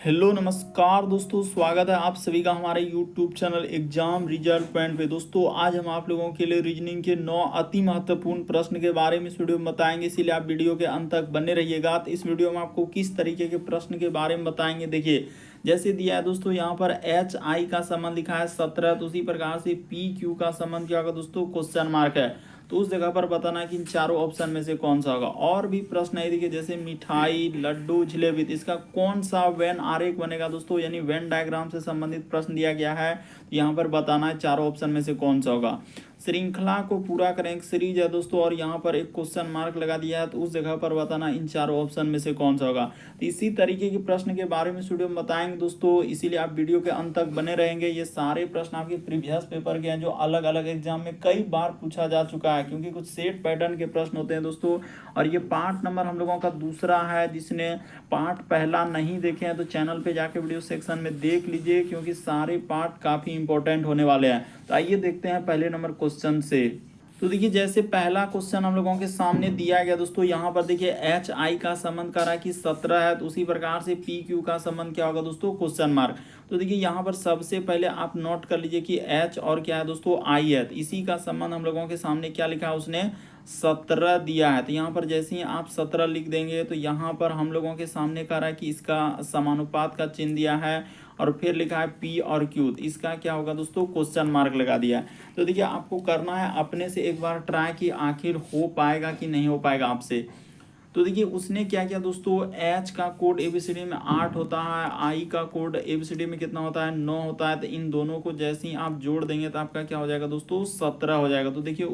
Hello नमस्कार दोस्तों, स्वागत है आप सभी का हमारे YouTube channel exam result point पे। दोस्तों आज हम आप लोगों के लिए रीजनिंग के 9 अति महत्वपूर्ण प्रश्न के बारे में इस वीडियो में बताएंगे, इसीलिए आप वीडियो के अंत तक बने रहिएगा। तो इस वीडियो में आपको किस तरीके के प्रश्न के बारे में बताएंगे, देखिए जैसे दिया है दोस्तों, यहाँ पर एच आई का संबंध लिखा है 17, तो उसी प्रकार से पी क्यू का संबंध क्या होगा दोस्तों, क्वेश्चन मार्क है। तो उस जगह पर बताना है कि इन चारों ऑप्शन में से कौन सा होगा। और भी प्रश्न है, देखिए जैसे मिठाई, लड्डू, जलेबी, तो इसका कौन सा वेन आरेख बनेगा दोस्तों, यानी वेन डायग्राम से संबंधित प्रश्न दिया गया है। तो यहाँ पर बताना है चारों ऑप्शन में से कौन सा होगा। श्रृंखला को पूरा करें, एक सीरीज है दोस्तों, और यहाँ पर एक क्वेश्चन मार्क लगा दिया है, तो उस जगह पर बताना इन चारों ऑप्शन में से कौन सा होगा। तो इसी तरीके के प्रश्न के बारे में वीडियो में बताएंगे दोस्तों, इसीलिए आप वीडियो के अंत तक बने रहेंगे। ये सारे प्रश्न आपके प्रीवियस पेपर के हैं, जो अलग अलग एग्जाम में कई बार पूछा जा चुका है, क्योंकि कुछ सेट पैटर्न के प्रश्न होते हैं दोस्तों। और ये पार्ट नंबर हम लोगों का दूसरा है, जिसने पार्ट पहला नहीं देखे हैं तो चैनल पे जाके वीडियो सेक्शन में देख लीजिए, क्योंकि सारे पार्ट काफ़ी इंपॉर्टेंट होने वाले हैं। तो आइए देखते हैं पहले नंबर क्वेश्चन से। तो देखिए जैसे पहला क्वेश्चन हम लोगों के सामने दिया गया दोस्तों, यहाँ पर देखिए एच आई का संबंध कर रहा है कि 17 है, तो उसी प्रकार से पी क्यू का संबंध क्या होगा दोस्तों, क्वेश्चन मार्क। तो देखिए यहाँ पर सबसे पहले आप नोट कर लीजिए कि एच और क्या है दोस्तों, आई है, तो इसी का संबंध हम लोगों के सामने क्या लिखा है, उसने 17 दिया है। तो यहाँ पर जैसे ही आप 17 लिख देंगे, तो यहाँ पर हम लोगों के सामने कह रहा है कि इसका समानुपात का चिन्ह दिया है, और फिर लिखा है पी और क्यू, तो इसका क्या होगा दोस्तों, क्वेश्चन मार्क लगा दिया है। तो देखिए आपको करना है अपने से एक बार ट्राई कि आखिर हो पाएगा कि नहीं हो पाएगा आपसे। तो देखिए उसने क्या किया दोस्तों, एच का कोड एबीसीडी में 8 होता है, आई का कोड एबीसीडी में कितना होता है, 9 होता है। तो इन दोनों को जैसे ही आप जोड़ देंगे तो आपका क्या हो जाएगा दोस्तों, 17 हो जाएगा। तो देखिए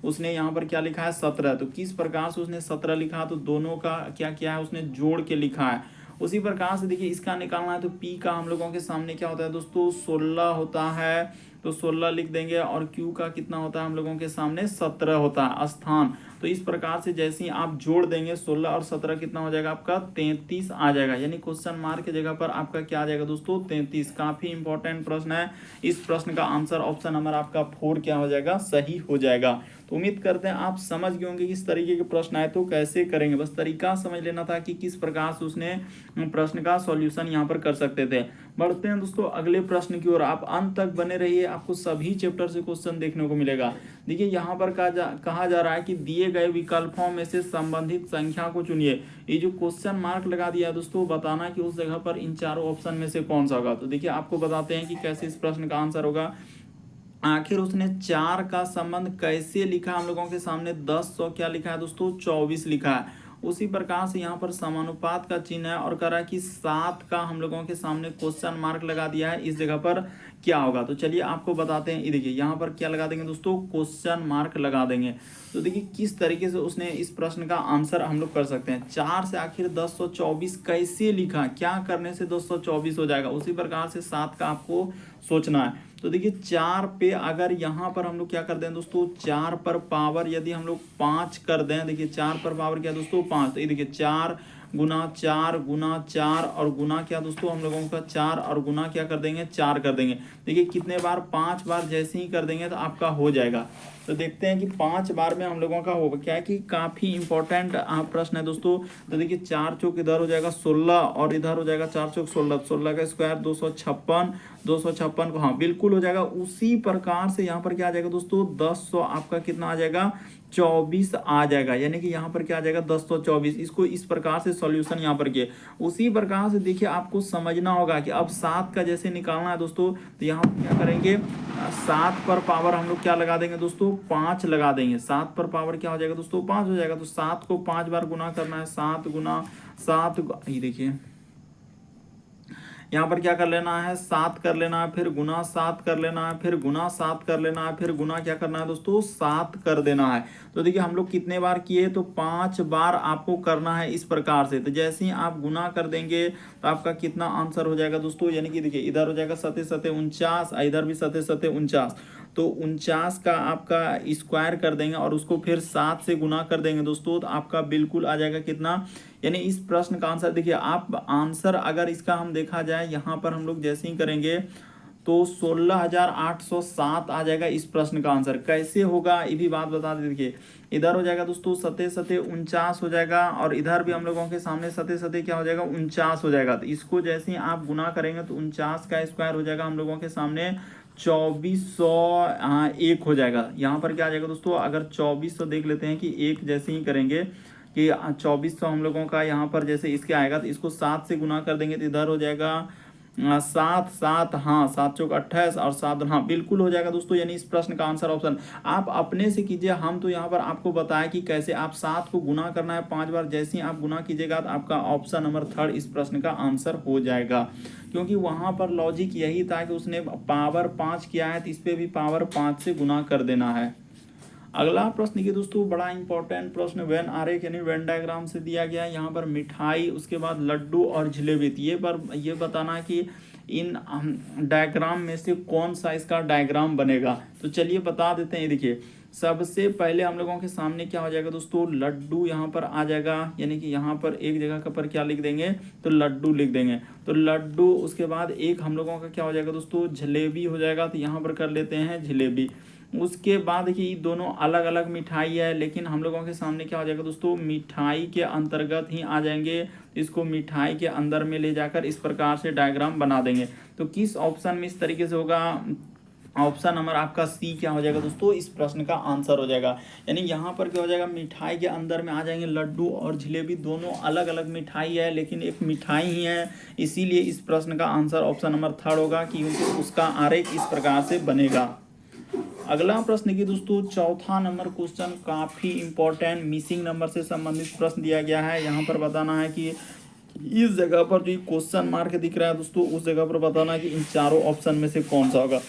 उसने यहाँ पर क्या लिखा है, 17। तो किस प्रकार से उसने 17 लिखा, तो दोनों का क्या किया है, उसने जोड़ के लिखा है। उसी प्रकार से देखिए इसका निकालना है, तो पी का हम लोगों के सामने क्या होता है दोस्तों, 16 होता है, तो 16 लिख देंगे। और क्यू का कितना होता है हम लोगों के सामने, 17 होता है, स्थान। तो इस प्रकार से जैसे ही आप जोड़ देंगे 16 और 17 कितना हो जाएगा आपका, 33 आ जाएगा। यानी क्वेश्चन मार्क की जगह पर आपका क्या आ जाएगा दोस्तों, 33। काफी इंपॉर्टेंट प्रश्न है। इस प्रश्न का आंसर ऑप्शन नंबर आपका 4 क्या हो जाएगा, सही हो जाएगा। तो उम्मीद करते हैं आप समझ गए होंगे किस तरीके के प्रश्न आए तो कैसे करेंगे। बस तरीका समझ लेना था कि किस प्रकार से उसने प्रश्न का सॉल्यूशन यहाँ पर कर सकते थे। बढ़ते हैं दोस्तों अगले प्रश्न की ओर, आप अंत तक बने रहिए, आपको सभी चैप्टर से क्वेश्चन देखने को मिलेगा। देखिए यहाँ पर कहा जा रहा है कि दिए गए विकल्पों में से संबंधित संख्या को चुनिए। ये जो क्वेश्चन मार्क लगा दिया है दोस्तों, बताना कि उस जगह पर इन चारों ऑप्शन में से कौन सा होगा। तो देखिए आपको बताते हैं कि कैसे इस प्रश्न का आंसर होगा। आखिर उसने 4 का संबंध कैसे लिखा, हम लोगों के सामने 10 और क्या लिखा है दोस्तों, 24 लिखा है। उसी प्रकार से यहाँ पर समानुपात का चिन्ह है, और कह रहा है कि 7 का हम लोगों के सामने क्वेश्चन मार्क लगा दिया है, इस जगह पर क्या होगा। तो चलिए आपको बताते हैं। ये देखिए यहाँ पर क्या लगा देंगे दोस्तों, क्वेश्चन मार्क लगा देंगे। तो देखिए किस तरीके से उसने इस प्रश्न का आंसर हम लोग कर सकते हैं। 4 से आखिर 1024 कैसे लिखा, क्या करने से 1024 हो जाएगा, उसी प्रकार से 7 का आपको सोचना है। तो देखिए 4 पे अगर यहाँ पर हम लोग क्या कर दें दोस्तों, 4 पर पावर यदि हम लोग 5 कर दें, देखिए 4 पर पावर क्या दोस्तों, 5। तो ये देखिए 4 गुना 4 गुना 4 और गुना क्या दोस्तों, हम लोगों का 4 और गुना क्या कर देंगे, 4 कर देंगे। देखिए कितने बार, 5 बार जैसे ही कर देंगे तो आपका हो जाएगा। तो देखते हैं कि 5 बार में हम लोगों का होगा क्या है, कि काफ़ी इंपॉर्टेंट प्रश्न है दोस्तों। तो देखिए 4 चौक इधर हो जाएगा 16, और इधर हो जाएगा 4 चौक 16, 16 का स्क्वायर 256, 256 को हाँ बिल्कुल हो जाएगा। उसी प्रकार से यहाँ पर क्या आ जाएगा दोस्तों, 10 आपका कितना आ जाएगा, 24 आ जाएगा। यानी कि यहाँ पर क्या आ जाएगा, 1024। इसको इस प्रकार से सॉल्यूशन यहाँ पर किए। उसी प्रकार से देखिए आपको समझना होगा कि अब 7 का जैसे निकालना है दोस्तों, तो यहाँ पर क्या करेंगे, 7 पर पावर हम लोग क्या लगा देंगे दोस्तों, 5 लगा देंगे। 7 पर पावर क्या हो जाएगा दोस्तों, 5 हो जाएगा। तो 7 को 5 बार गुना करना है, 7 गुना 7, ये देखिए यहाँ पर क्या कर लेना है, 7 कर लेना है, फिर गुना 7 कर लेना है, फिर गुना 7 कर लेना है, फिर गुना क्या करना है दोस्तों, 7 कर देना है। तो देखिए हम लोग कितने बार किए, तो 5 बार आपको करना है इस प्रकार से। तो जैसे ही आप गुना कर देंगे तो आपका कितना आंसर हो जाएगा दोस्तों, यानी कि देखिए इधर हो जाएगा 7 7 49, इधर भी 7 7 49। तो 49 का आपका स्क्वायर कर देंगे और उसको फिर 7 से गुना कर देंगे दोस्तों, तो आपका बिल्कुल आ जाएगा कितना, यानी इस प्रश्न का आंसर देखिए आप आंसर अगर इसका हम देखा जाए, यहाँ पर हम लोग जैसे ही करेंगे तो 16,807 आ जाएगा इस प्रश्न का आंसर। कैसे होगा ये भी बात बता दें। देखिए इधर हो जाएगा दोस्तों सते सते 49 हो जाएगा, और इधर भी हम लोगों के सामने सते सते क्या हो जाएगा 49 हो जाएगा। तो इसको जैसे ही आप गुना करेंगे तो 49 का स्क्वायर हो जाएगा हम लोगों के सामने 2401 हो जाएगा। यहाँ पर क्या आ जाएगा दोस्तों, अगर 2400 देख लेते हैं कि एक जैसे ही करेंगे कि 2400 हम लोगों का यहाँ पर जैसे इसके आएगा, तो इसको 7 से गुना कर देंगे तो इधर हो जाएगा 7 7, हाँ 7 चौक 28 और 7, हाँ बिल्कुल हो जाएगा दोस्तों। यानी इस प्रश्न का आंसर ऑप्शन आप अपने से कीजिए। हम तो यहाँ पर आपको बताया कि कैसे आप 7 को गुना करना है 5 बार। जैसे ही आप गुना कीजिएगा तो आपका ऑप्शन नंबर 3 इस प्रश्न का आंसर हो जाएगा, क्योंकि वहाँ पर लॉजिक यही था कि उसने पावर 5 किया है तो इस पर भी पावर 5 से गुना कर देना है। अगला प्रश्न देखिए दोस्तों, बड़ा इंपॉर्टेंट प्रश्न वेन आरेख यानी वेन डायग्राम से दिया गया है। यहाँ पर मिठाई, उसके बाद लड्डू और जलेबी। ये बताना है कि इन डायग्राम में से कौन सा इसका डायग्राम बनेगा। तो चलिए बता देते हैं। देखिए सबसे पहले हम लोगों के सामने क्या हो जाएगा दोस्तों, लड्डू यहाँ पर आ जाएगा, यानी कि यहाँ पर एक जगह का पर क्या लिख देंगे तो लड्डू लिख देंगे। तो लड्डू, उसके बाद एक हम लोगों का क्या हो जाएगा दोस्तों जलेबी हो जाएगा, तो यहाँ पर कर लेते हैं जलेबी। उसके बाद कि दोनों अलग अलग मिठाई है, लेकिन हम लोगों के सामने क्या हो जाएगा दोस्तों मिठाई के अंतर्गत ही आ जाएंगे। इसको मिठाई के अंदर में ले जाकर इस प्रकार से डायग्राम बना देंगे। तो किस ऑप्शन में इस तरीके से होगा, ऑप्शन नंबर आपका सी क्या हो जाएगा दोस्तों इस प्रश्न का आंसर हो जाएगा। यानी यहाँ पर क्या हो जाएगा, मिठाई के अंदर में आ जाएंगे लड्डू और जलेबी। दोनों अलग अलग मिठाई है लेकिन एक मिठाई ही है, इसीलिए इस प्रश्न का आंसर ऑप्शन नंबर 3 होगा, क्योंकि उसका आरेख इस प्रकार से बनेगा। अगला प्रश्न की दोस्तों चौथा नंबर क्वेश्चन काफी इंपॉर्टेंट मिसिंग नंबर से संबंधित प्रश्न दिया गया है। यहाँ पर बताना है कि इस जगह पर जो क्वेश्चन मार्क दिख रहा है दोस्तों, उस जगह पर बताना है कि इन चारों ऑप्शन में से कौन सा होगा।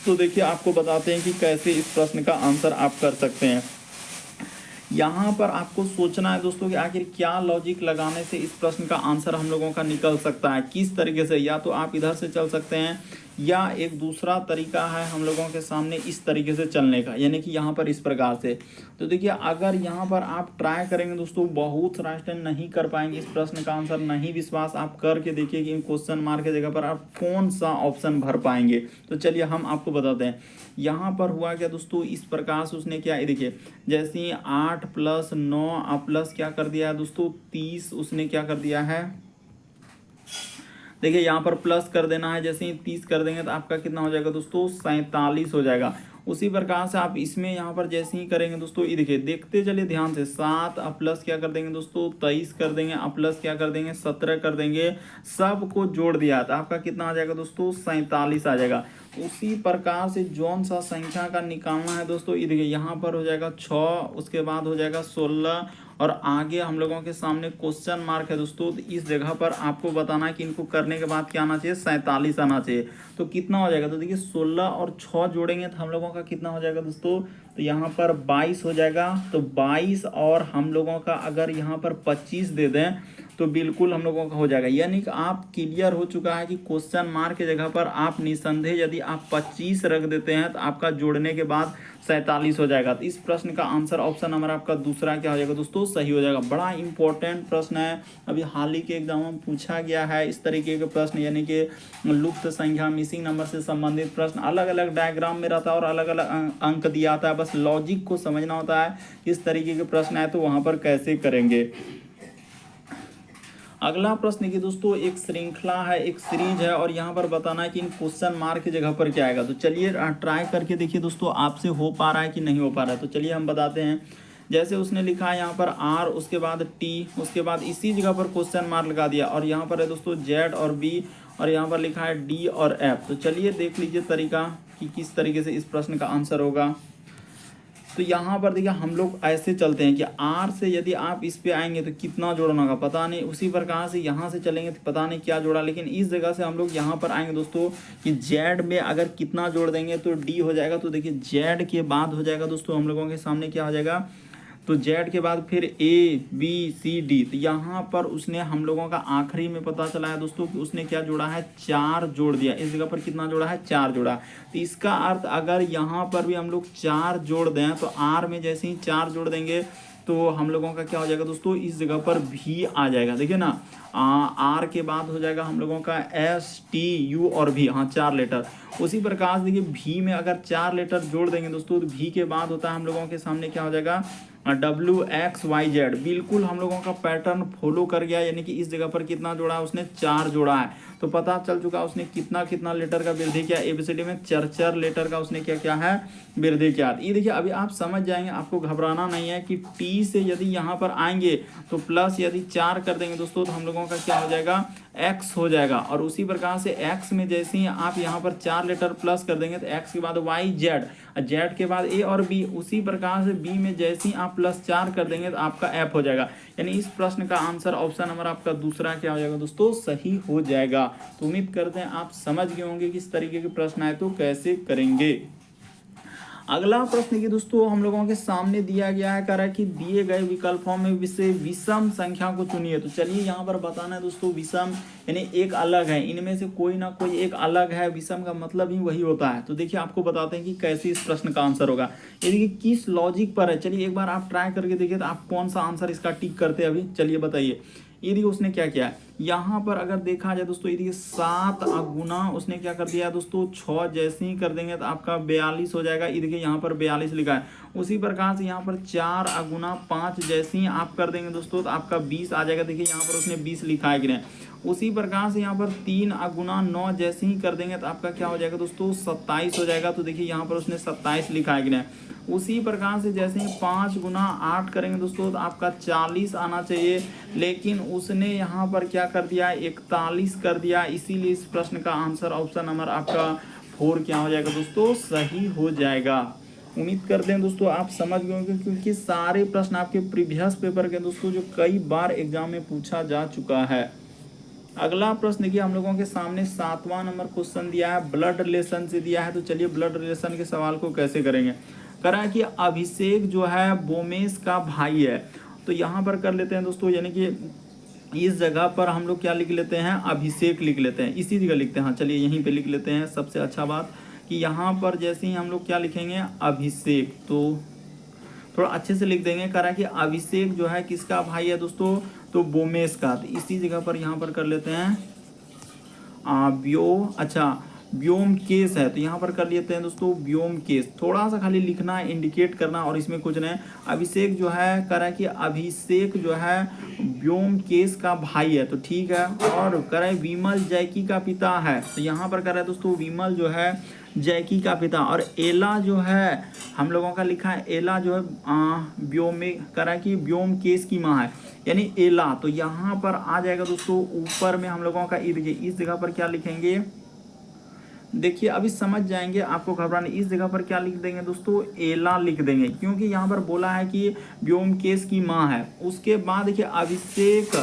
तो देखिए आपको बताते हैं कि कैसे इस प्रश्न का आंसर आप कर सकते हैं। यहाँ पर आपको सोचना है दोस्तों कि आखिर क्या लॉजिक लगाने से इस प्रश्न का आंसर हम लोगों का निकल सकता है, किस तरीके से। या तो आप इधर से चल सकते हैं, या एक दूसरा तरीका है हम लोगों के सामने इस तरीके से चलने का, यानी कि यहाँ पर इस प्रकार से। तो देखिए अगर यहाँ पर आप ट्राई करेंगे दोस्तों, बहुत सारा स्टूडेंट नहीं कर पाएंगे इस प्रश्न का आंसर। नहीं विश्वास, आप करके देखिए कि इन क्वेश्चन मार्क की जगह पर आप कौन सा ऑप्शन भर पाएंगे। तो चलिए हम आपको बताते हैं। यहाँ पर हुआ क्या दोस्तों, इस प्रकार से उसने क्या, देखिए जैसे ही 8 + 9 प्लस क्या कर दिया है दोस्तों 30, उसने क्या कर दिया है, देखिए यहाँ पर प्लस कर देना है। जैसे ही 30 कर देंगे तो आपका कितना हो जाएगा दोस्तों 47 हो जाएगा। उसी प्रकार से आप इसमें यहाँ पर जैसे ही करेंगे दोस्तों, ये देखिए देखते चलिए ध्यान से, 7 प्लस क्या कर देंगे दोस्तों 23 कर देंगे, प्लस क्या कर देंगे 17 कर देंगे, सबको जोड़ दिया तो आपका कितना आ जाएगा दोस्तों 47 आ जाएगा। उसी प्रकार से जौन सा संख्या का निकालना है दोस्तों, ये देखिए यहाँ पर हो जाएगा 6, उसके बाद हो जाएगा 16, और आगे हम लोगों के सामने क्वेश्चन मार्क है दोस्तों। तो इस जगह पर आपको बताना है कि इनको करने के बाद क्या आना चाहिए 47 आना चाहिए। तो कितना हो जाएगा, तो देखिए 16 और 6 जोड़ेंगे तो हम लोगों का कितना हो जाएगा दोस्तों, तो यहाँ पर 22 हो जाएगा। तो 22 और हम लोगों का अगर यहाँ पर 25 दे दें तो बिल्कुल हम लोगों का हो जाएगा। यानी कि आप क्लियर हो चुका है कि क्वेश्चन मार्क के जगह पर आप निसंदेह यदि आप 25 रख देते हैं तो आपका जोड़ने के बाद 47 हो जाएगा। तो इस प्रश्न का आंसर ऑप्शन नंबर आपका दूसरा क्या हो जाएगा दोस्तों सही हो जाएगा। बड़ा इंपॉर्टेंट प्रश्न है, अभी हाल ही के एग्जाम में पूछा गया है इस तरीके के प्रश्न, यानी कि लुप्त संख्या मिसिंग नंबर से संबंधित प्रश्न। अलग अलग डायग्राम में रहता है और अलग अलग अंक दिया आता है, बस लॉजिक को समझना होता है। इस तरीके के प्रश्न आए तो वहाँ पर कैसे करेंगे। अगला प्रश्न की दोस्तों एक श्रृंखला है, एक सीरीज है, और यहाँ पर बताना है कि इन क्वेश्चन मार्क की जगह पर क्या आएगा। तो चलिए ट्राई करके देखिए दोस्तों आपसे हो पा रहा है कि नहीं हो पा रहा है। तो चलिए हम बताते हैं। जैसे उसने लिखा है यहाँ पर R, उसके बाद T, उसके बाद इसी जगह पर क्वेश्चन मार्क लगा दिया, और यहाँ पर है दोस्तों Z और B, और यहाँ पर लिखा है D और F। तो चलिए देख लीजिए तरीका कि किस तरीके से इस प्रश्न का आंसर होगा। तो यहाँ पर देखिए हम लोग ऐसे चलते हैं कि R से यदि आप इस पे आएंगे तो कितना जोड़ना होगा पता नहीं, उसी प्रकार से यहाँ से चलेंगे तो पता नहीं क्या जोड़ा, लेकिन इस जगह से हम लोग यहाँ पर आएंगे दोस्तों कि Z में अगर कितना जोड़ देंगे तो D हो जाएगा। तो देखिए Z के बाद हो जाएगा दोस्तों हम लोगों के सामने क्या हो जाएगा, तो Z के बाद फिर A B C D। तो यहाँ पर उसने हम लोगों का आखिरी में पता चला है दोस्तों कि उसने क्या जोड़ा है 4 जोड़ दिया। इस जगह पर कितना जोड़ा है 4 जोड़ा। तो इसका अर्थ अगर यहाँ पर भी हम लोग 4 जोड़ दें तो R में जैसे ही 4 जोड़ देंगे तो हम लोगों का क्या हो जाएगा दोस्तों इस जगह पर भी आ जाएगा। देखिए ना आर के बाद हो जाएगा हम लोगों का एस टी यू और भी, हाँ 4 लेटर। उसी प्रकार से देखिए भी में अगर 4 लेटर जोड़ देंगे दोस्तों तो भी के बाद होता है हम लोगों के सामने क्या हो जाएगा WXYZ। बिल्कुल हम लोगों का पैटर्न फॉलो कर गया, यानी कि इस जगह पर कितना जोड़ा है उसने 4 जोड़ा है। तो पता चल चुका उसने कितना कितना लेटर का वृद्धि किया, ABCD में 4 लेटर का उसने क्या क्या है वृद्धि किया। ये देखिए अभी आप समझ जाएंगे, आपको घबराना नहीं है कि टी से यदि यहाँ पर आएंगे तो प्लस यदि 4 कर देंगे दोस्तों तो हम लोगों का क्या हो जाएगा एक्स हो जाएगा। और उसी प्रकार से एक्स में जैसे ही आप यहाँ पर 4 लेटर प्लस कर देंगे तो एक्स के बाद वाई जेड, जेड के बाद ए और बी, उसी प्रकार से बी में जैसे ही आप +4 कर देंगे तो आपका एफ हो जाएगा। यानी इस प्रश्न का आंसर ऑप्शन नंबर आपका दूसरा क्या हो जाएगा दोस्तों सही हो जाएगा। तो उम्मीद करते हैं आप समझ गए होंगे किस तरीके के प्रश्न आए तो कैसे करेंगे। अगला प्रश्न की दोस्तों हम लोगों के सामने दिया गया है, कह रहा है कि दिए गए विकल्पों में से विषम संख्या को चुनिए। तो चलिए यहाँ पर बताना है दोस्तों विषम यानी एक अलग है, इनमें से कोई ना कोई एक अलग है, विषम का मतलब ही वही होता है। तो देखिए आपको बताते हैं कि कैसे इस प्रश्न का आंसर होगा, ये देखिए किस लॉजिक पर है। चलिए एक बार आप ट्राई करके देखिए तो आप कौन सा आंसर इसका टिक करते हैं अभी, चलिए बताइए। ये देखिए उसने क्या किया है यहाँ पर अगर देखा जाए दोस्तों, ये देखिए 7 गुना उसने क्या कर दिया है दोस्तों 6 जैसे ही कर देंगे तो आपका 42 हो जाएगा। ये देखिए यहाँ पर 42 लिखा है। उसी प्रकार से यहाँ पर 4 गुना 5 जैसे ही आप कर देंगे दोस्तों तो आपका 20 आ जाएगा। देखिए यहाँ पर उसने 20 लिखा है कि नहीं। उसी प्रकार से यहाँ पर 3 गुना 9 जैसे ही कर देंगे तो आपका क्या हो जाएगा दोस्तों 27 हो जाएगा। तो देखिए यहाँ पर उसने 27 लिखा है कि नहीं। उसी प्रकार से जैसे ही 5 गुना 8 करेंगे दोस्तों तो आपका 40 आना चाहिए, लेकिन उसने यहाँ पर क्या कर दिया 41 कर दिया। इसीलिए इस प्रश्न का आंसर ऑप्शन नंबर आपका 4 क्या हो जाएगा दोस्तों सही हो जाएगा। उम्मीद करते हैं दोस्तों आप समझ गए होंगे, क्योंकि सारे प्रश्न आपके प्रीवियस पेपर के दोस्तों जो कई बार एग्जाम में पूछा जा चुका है। अगला प्रश्न देखिए हम लोगों के सामने 7वां नंबर क्वेश्चन दिया है, ब्लड रिलेशन से दिया है। तो चलिए ब्लड रिलेशन के सवाल को कैसे करेंगे। करा कि अभिषेक जो है बोमेश का भाई है। तो यहाँ पर कर लेते हैं दोस्तों, यानी कि इस जगह पर हम लोग क्या लिख लेते हैं अभिषेक लिख लेते हैं, इसी जगह लिखते हैं। हाँ चलिए यहीं पे लिख लेते हैं। सबसे अच्छा बात कि यहाँ पर जैसे ही हम लोग क्या लिखेंगे अभिषेक, तो थोड़ा अच्छे से लिख देंगे। करा कि अभिषेक जो है किसका भाई है दोस्तों तो बोमेश का। तो इसी जगह पर यहाँ पर कर लेते हैं व्योमकेश है। तो यहाँ पर कर लेते हैं दोस्तों व्योमकेश। थोड़ा सा खाली लिखना है, इंडिकेट करना, और इसमें कुछ नहीं। अभिषेक जो है कह रहा है कि अभिषेक जो है व्योमकेश का भाई है, तो ठीक है। और कह रहा है विमल जैकी का पिता है। तो यहाँ पर कह रहा है दोस्तों विमल जो है जैकी का पिता। और एला जो है हम लोगों का लिखा है एला जो है कह रहा है कि व्योमकेश की माँ है, यानी एला। तो यहाँ पर आ जाएगा दोस्तों ऊपर में हम लोगों का इस जगह पर क्या लिखेंगे, देखिए अभी समझ जाएंगे, आपको घबराने। इस जगह पर क्या लिख देंगे दोस्तों एला लिख देंगे, क्योंकि यहाँ पर बोला है कि व्योमकेश की माँ है। उसके बाद देखिए अभिषेक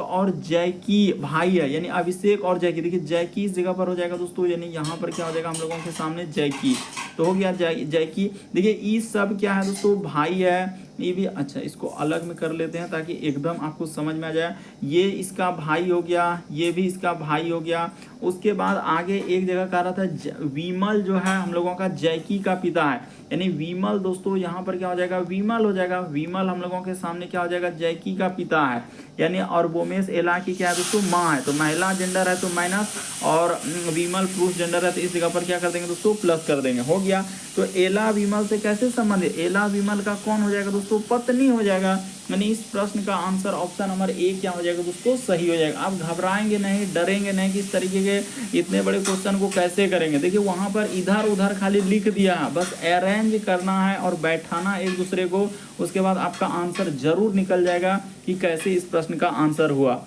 और जैकी भाई है, यानी अभिषेक और जैकी। देखिए जैकी इस जगह पर हो जाएगा दोस्तों, यानी यहाँ पर क्या हो जाएगा हम लोगों के सामने जैकी। तो हो गया जैकी। देखिए ये सब क्या है दोस्तों भाई है। ये भी अच्छा इसको अलग में कर लेते हैं ताकि एकदम आपको समझ में आ जाए। ये इसका भाई हो गया, ये भी इसका भाई हो गया। उसके बाद आगे एक जगह कह रहा था विमल जो है हम लोगों का जैकी का पिता है, यानी विमल दोस्तों यहाँ पर क्या हो जाएगा विमल हो जाएगा। विमल हम लोगों के सामने क्या हो जाएगा जैकी का पिता है, यानी। और बोमेश एला की क्या है दोस्तों माँ है। तो महिला जेंडर है तो माइनस, और विमल पुरुष जेंडर है तो इस जगह पर क्या कर देंगे दोस्तों प्लस कर देंगे। हो गया। तो एला विमल से कैसे संबंध है, एला विमल का कौन हो जाएगा दोस्तों पत्नी हो जाएगा। यानी इस प्रश्न का आंसर ऑप्शन नंबर 1 क्या हो जाएगा दोस्तों सही हो जाएगा। आप घबराएंगे नहीं, डरेंगे नहीं कि इस तरीके के इतने बड़े क्वेश्चन को कैसे करेंगे। देखिए वहां पर इधर उधर खाली लिख दिया है, बस अरेंज करना है और बैठाना एक दूसरे को। उसके बाद आपका आंसर जरूर निकल जाएगा कि कैसे इस प्रश्न का आंसर हुआ।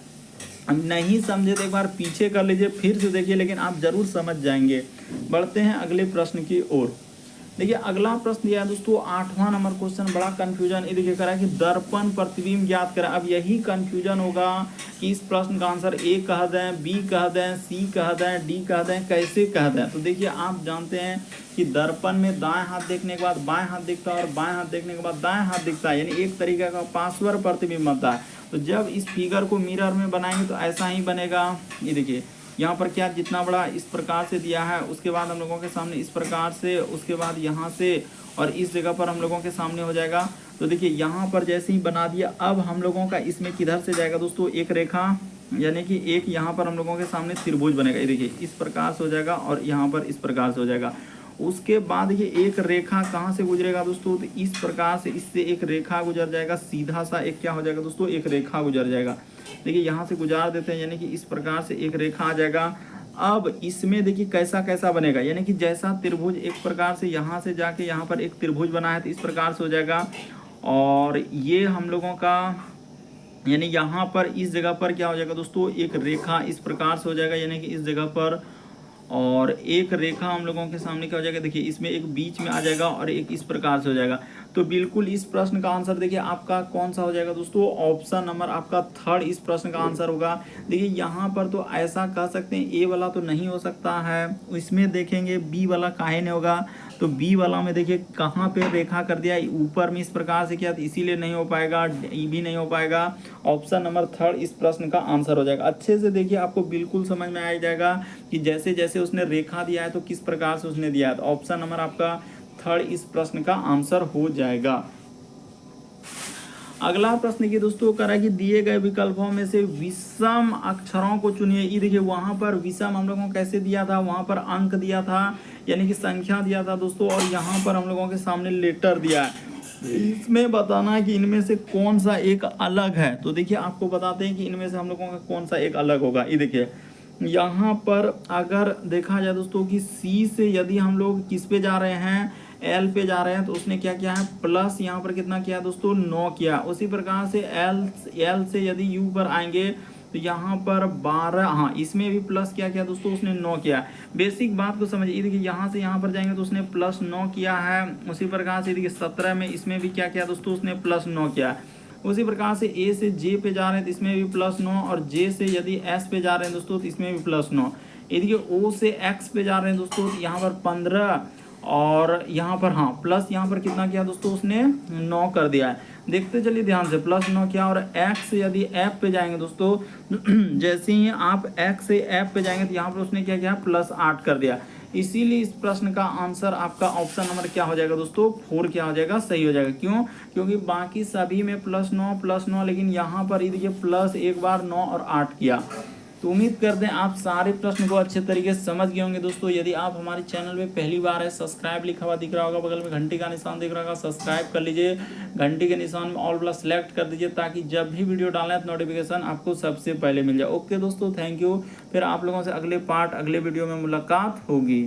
नहीं समझे तो एक बार पीछे कर लीजिए, फिर से देखिए, लेकिन आप जरूर समझ जाएंगे। बढ़ते हैं अगले प्रश्न की ओर। देखिए अगला प्रश्न दिया है दोस्तों 8वां नंबर क्वेश्चन। बड़ा कंफ्यूजन ये देखिए करा कि दर्पण प्रतिबिंब ज्ञात करें। अब यही कंफ्यूजन होगा कि इस प्रश्न का आंसर ए कह दें, बी कह दें, सी कह दें, डी कह दें, कैसे कह दें। तो देखिए आप जानते हैं कि दर्पण में दाएं हाथ देखने के बाद बाएं हाथ दिखता है और बाएं हाथ देखने के बाद दाएं हाथ दिखता है, यानी एक तरीके का पार्श्व प्रतिबिंब बनता है। तो जब इस फिगर को मिरर में बनाएंगे तो ऐसा ही बनेगा। ये देखिए यहाँ पर क्या जितना बड़ा इस प्रकार से दिया है, उसके बाद हम लोगों के सामने इस प्रकार से, उसके बाद यहाँ से, और इस जगह पर हम लोगों के सामने हो जाएगा तो देखिए यहाँ पर जैसे ही बना दिया, अब हम लोगों का इसमें किधर से जाएगा दोस्तों, एक रेखा, यानी कि एक यहाँ पर हम लोगों के सामने त्रिभुज बनेगा। ये देखिए इस प्रकार से हो जाएगा और यहाँ पर इस प्रकार से हो जाएगा। उसके बाद ये एक रेखा कहाँ से गुजरेगा दोस्तों, तो इस प्रकार से इससे एक रेखा गुजर जाएगा, सीधा सा एक क्या हो जाएगा दोस्तों, एक रेखा गुजर जाएगा। देखिए यहाँ से गुजार देते हैं, यानी कि इस प्रकार से एक रेखा आ जाएगा। अब इसमें देखिए कैसा कैसा बनेगा, यानी कि जैसा त्रिभुज एक प्रकार से यहाँ से जाके यहाँ पर एक त्रिभुज बना है तो इस प्रकार से हो जाएगा। और ये हम लोगों का यानी यहाँ पर इस जगह पर क्या हो जाएगा दोस्तों, एक रेखा इस प्रकार से हो जाएगा, यानी कि इस जगह पर। और एक रेखा हम लोगों के सामने क्या हो जाएगा, देखिए इसमें एक बीच में आ जाएगा और एक इस प्रकार से हो जाएगा। तो बिल्कुल इस प्रश्न का आंसर देखिए आपका कौन सा हो जाएगा दोस्तों, ऑप्शन नंबर आपका थर्ड इस प्रश्न का आंसर होगा। देखिए यहाँ पर तो ऐसा कह सकते हैं ए वाला तो नहीं हो सकता है, इसमें देखेंगे बी वाला काहे नहीं होगा, तो बी वाला में देखिए कहाँ पे रेखा कर दिया, ऊपर में इस प्रकार से किया तो इसीलिए नहीं हो पाएगा, ई भी नहीं हो पाएगा। ऑप्शन नंबर थर्ड इस प्रश्न का आंसर हो जाएगा। अच्छे से देखिए आपको बिल्कुल समझ में आ जाएगा कि जैसे जैसे उसने रेखा दिया है तो किस प्रकार से उसने दिया है। तो ऑप्शन नंबर आपका थर्ड इस प्रश्न का आंसर हो जाएगा। अगला प्रश्न की दोस्तों करा कि दिए गए विकल्पों में से विषम अक्षरों को चुनिए। ये देखिए वहां पर विषम हम लोगों को कैसे दिया था, वहां पर अंक दिया था, यानी कि संख्या दिया था दोस्तों, और यहाँ पर हम लोगों के सामने लेटर दिया है। इसमें बताना है कि इनमें से कौन सा एक अलग है। तो देखिए आपको बताते हैं कि इनमें से हम लोगों का कौन सा एक अलग होगा। ये देखिए यहाँ पर अगर देखा जाए दोस्तों कि सी से यदि हम लोग किस पे जा रहे हैं, एल पे जा रहे हैं, तो उसने क्या किया है, प्लस यहाँ पर कितना किया दोस्तों, 9 किया। उसी प्रकार से एल से यदि यू पर आएंगे तो यहाँ पर 12, हाँ इसमें भी प्लस क्या किया दोस्तों, उसने 9 किया। बेसिक बात को समझिए, देखिए यहाँ से यहाँ पर जाएंगे तो उसने प्लस 9 किया है। उसी प्रकार से देखिए 17 में इसमें भी क्या किया दोस्तों, उसने प्लस 9 किया। उसी प्रकार से ए से जे पे जा रहे हैं तो इसमें भी प्लस 9, और जे से यदि एस पे जा रहे हैं दोस्तों तो इसमें भी प्लस 9। ये देखिए ओ से एक्स पे जा रहे हैं दोस्तों तो यहाँ पर 15, और यहाँ पर हाँ प्लस यहाँ पर कितना किया दोस्तों, उसने 9 कर दिया है। देखते चलिए ध्यान से, प्लस 9 किया। और एक्स से यदि एफ पे जाएंगे दोस्तों जैसे ही आप एक्स से एफ पे जाएंगे तो यहाँ पर उसने क्या किया, प्लस 8 कर दिया। इसीलिए इस प्रश्न का आंसर आपका ऑप्शन नंबर क्या हो जाएगा दोस्तों, 4 क्या हो जाएगा, सही हो जाएगा। क्यों, क्योंकि बाकी सभी में प्लस 9, लेकिन यहाँ पर ये देखिए प्लस एक बार 9 और 8 किया। तो उम्मीद करते हैं आप सारे प्रश्न को अच्छे तरीके से समझ गए होंगे दोस्तों। यदि आप हमारे चैनल में पहली बार है, सब्सक्राइब लिखा हुआ दिख रहा होगा, बगल में घंटी का निशान दिख रहा होगा, सब्सक्राइब कर लीजिए, घंटी के निशान में ऑल वाला सेलेक्ट कर दीजिए, ताकि जब भी वीडियो डालें तो नोटिफिकेशन आपको सबसे पहले मिल जाए। ओके दोस्तों, थैंक यू। फिर आप लोगों से अगले वीडियो में मुलाकात होगी।